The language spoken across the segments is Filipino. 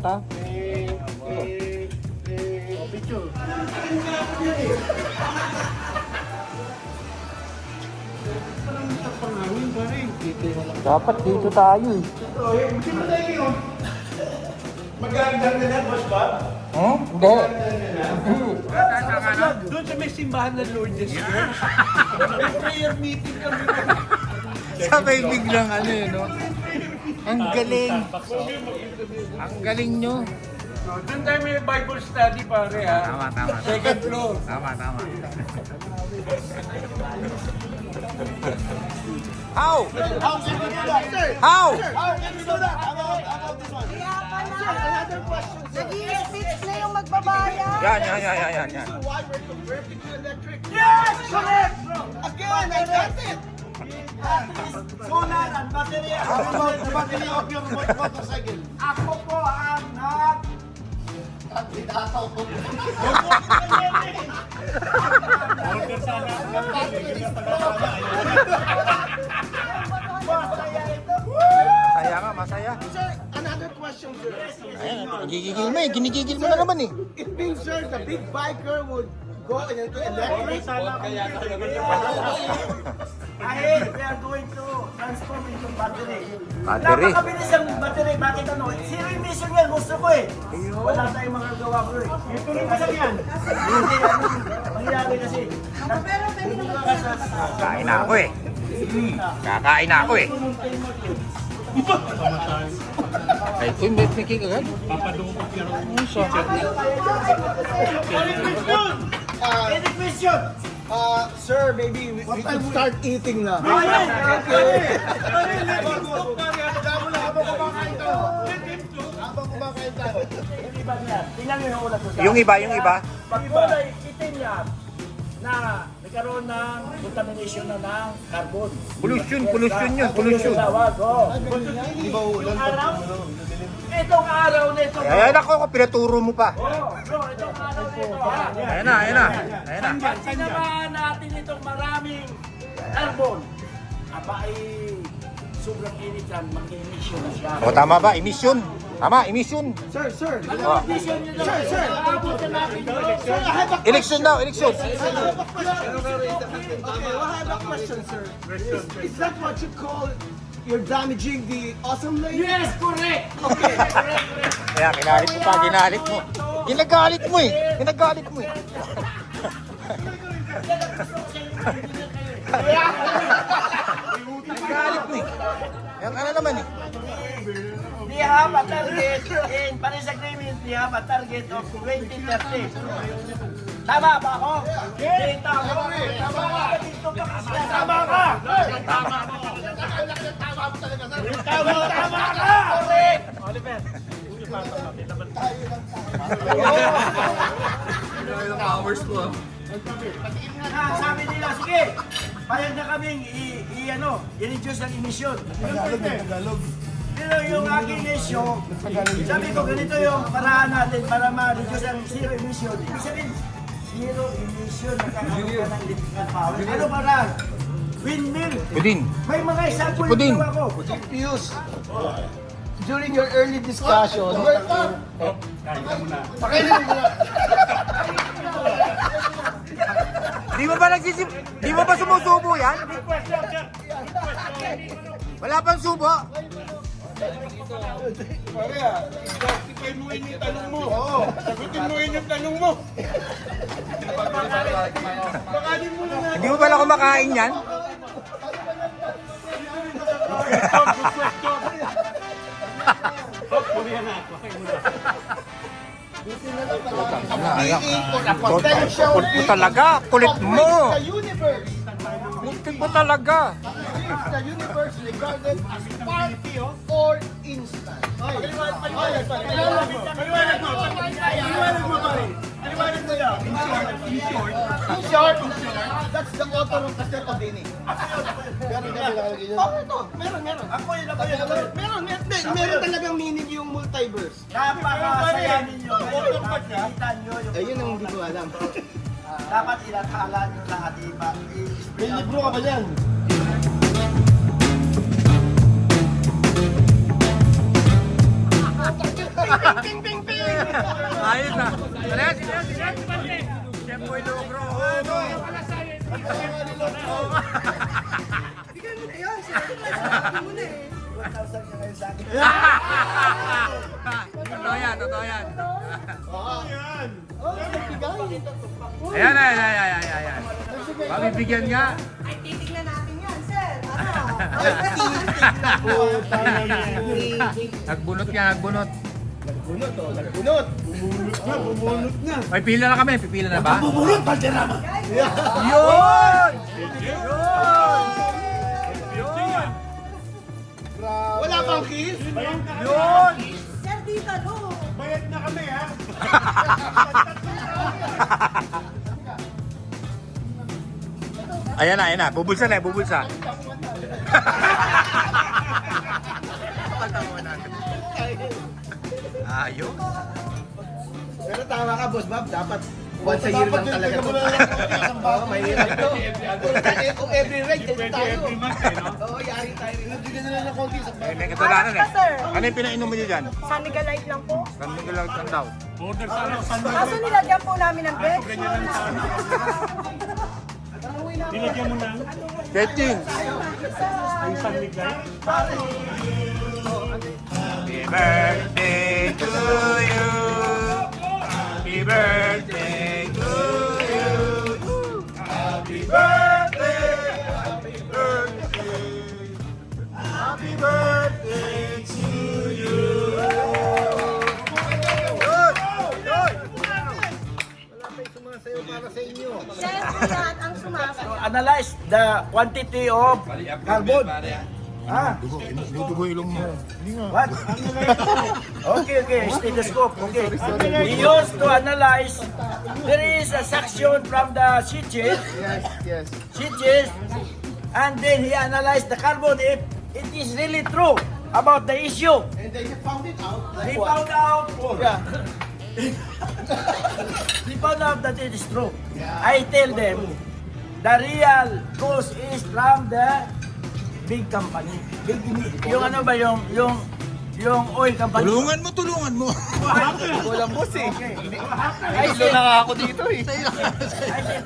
salamat ha. Picture. Dapat dito tayo eh. Magandang na boss ba? Hindi. Doon sa may simbahan ng Lourdes Church. May prayer meeting kami. Sabay biglang ano yun, no? Ang galing. Ang galing nyo. Doon tayo may Bible study pare ha. Tama. Second floor. Tama. How? How can we do that? Sir, How? how can we do that? About this one. Another question, sir. Nag-i-speech na yung magbabayad. Yan. Why we're converting to electric? Yes! Correct! Again, I got it! Solar and battery. How about the battery of your motorcycle? Ako po ang kandidato ko. Masaya. Sir, another question, sir. Gigigil mo eh. Ginigigil mo na naman eh. It means, sir, the big biker would go into electric. Kahit we are going to transform into battery. Battery? Napakabilis ang battery. Bakit ano? Zero emission yan. Gusto ko eh. Wala tayong mga gawa ko eh. Ito rin pa lang yan. Hindi mangyari kasi. Pero pwede naman Kakain na ako eh. Kakain na ako eh. Ay, ito yung may cake agad? Any question? Sir, maybe we can start eating na. Yung iba. Pag kulay itim yan, na nagkaroon ng contamination na ng carbon. Pollution yun. Pollution tawag, oh. Yung araw, itong araw na ito. Ayan ako, pinaturo mo pa. Oh, bro, itong araw na ito. ha? Ayan na. Pag sinamahan natin itong maraming carbon, aba ay sobrang init yan, mag-emission na siya. O tama ba? Emission. Tama, emission. Sir, sir. Oh. Sir, sir. Aabutin natin yun. Sir, I have a Election daw, election. Okay, well, I have a question, sir. Is that what you call you're damaging the ozone layer? Yes, correct. Okay, correct. Kaya kinalit mo pa, ginagalit mo. Ginagalit mo eh. Ginagalit mo eh. Ginagalit mo eh. Yan ka na naman eh. We have a target in Paris Agreement. We have a target of 2030. Tama ba ako? Okay, tama. Tama ka. Dito ka kasi. Tama ka. Tama ka. Tama ka. Correct. Oliver. Sabi nila, sige, payag na kaming i-reduce ang emission. Pero yung aking issue, sabi ko ganito yung paraan natin para ma-reduce ang zero emission. Ibig sabihin, zero emission nakakaroon ka ng electrical power. Ano paraan? Windmill. Pudin. May mga example Pudin. yung gawa ko. Pius, during your early discussion, Di mo ba sumusubo yan? Wala pang subo. Sagutin mo yun yung tanong mo. Oo. Sagutin mo yun yung tanong mo. Bakanin mo na. Hindi mo pala kumakain yan? Kulit mo talaga. Kulit mo. the universe, Kulit mo talaga. is the universe regarded as part or instant? Paliwanag mo. Paliwanag mo pare. Paliwanag mo yan. In short, that's the author of Castello Dini. Oh, ito. Meron. Ako yun. Meron talagang meaning yung multiverse. Napakasaya ninyo. Nakikita nyo yung... Eh, yun ang hindi ko alam. Dapat ilathala nyo lahat. May libro ka ba yan? ping, ping, ping. Ayos na. Tara, sige. Chef Boy Logro. Bigyan mo na yun. Sabi mo na eh. 1,000 ka ngayon sa akin. Totoo yan. Yan. Ayan. Pabibigyan nga. Ay, titignan natin yan, sir. Ano? Nagbunot. Nagbunot. Bumunot na. May pila na kami. Pipila na ba? Bubulot, Valderrama! Yun! Wala bang kiss? Yun! Sir, dito, no? Bayad na kami, ha? Ayan na. Bubulsa. Ayun. Pero tama ka, Boss Bob. Dapat once a year lang talaga ito. Oo, mahirap ito. Kung every ride, dito tayo. Oo, yari tayo. Nagigyan na lang ng konti sa May kasalanan Ayos ka, sir. Ano yung pinainom mo nyo dyan? Sanigalite lang po. Sandang lang daw. Kaso nilagyan po namin ng bed. Ketching. Happy birthday to you. Happy birthday to you. Happy birthday. Happy birthday to you. Siyempre yan ang sumasagot. Analyze the quantity of carbon. Ah, Dugo ilong mo. what? Okay, stethoscope. Okay. He used to analyze. There is a section from the switches, Yes. and then he analyzed the carbon if it is really true about the issue. And then you found it out. He found out. Yeah. He found out that it is true. I tell them the real cause is from the big company. Yung ano ba yung oil company. Tulungan mo. Walang boss eh. I Ilo said, na nga ako dito eh. I said,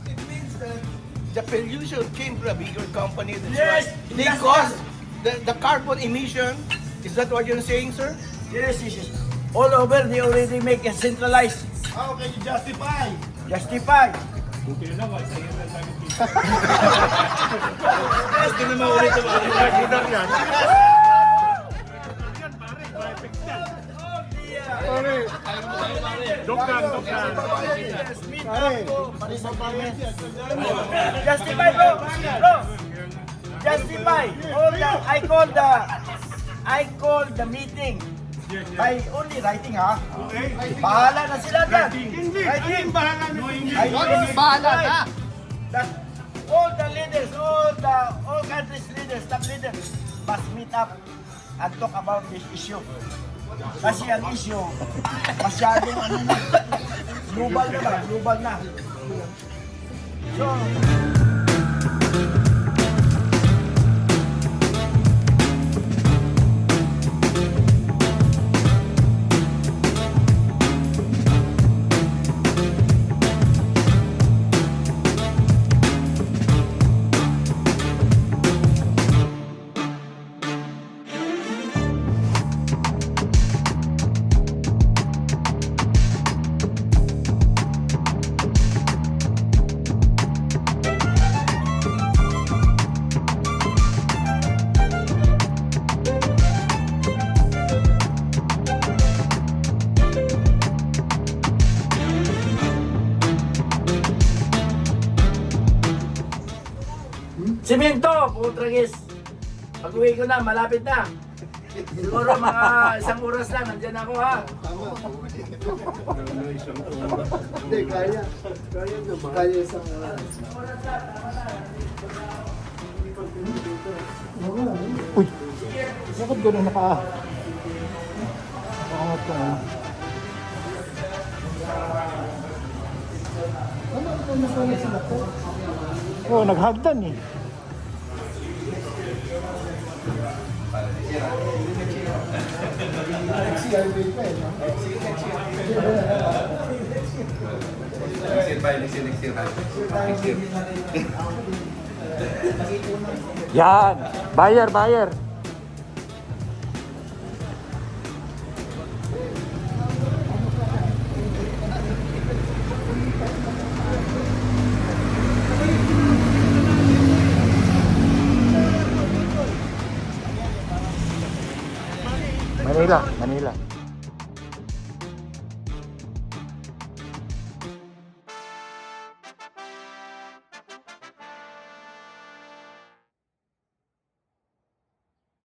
It means that the pollution came from a bigger company. Yes, They yes, caused the carbon emission. Is that what you're saying, sir? yes. All over, they already make a centralized. How can you justify? Justify. Hindi na maulit ang yan. Justify, bro. Justify. I call the meeting by only writing, ha? Bahala na sila dyan. Writing. Bahala na. That all the leaders, all countries leaders, top leaders must meet up and talk about this issue. Kasi ang issue, masyadong ano na, global na. So, Simento, putragis. Pag-uwi ko na, malapit na. Siguro mga 1 oras lang, nandyan ako, ha? Hindi, kaya. Kaya naman. Kaya sa Uy, bakit gano'n naka... Nakaangat ka nga. Oh, naghagdan eh. Yan. Buyer.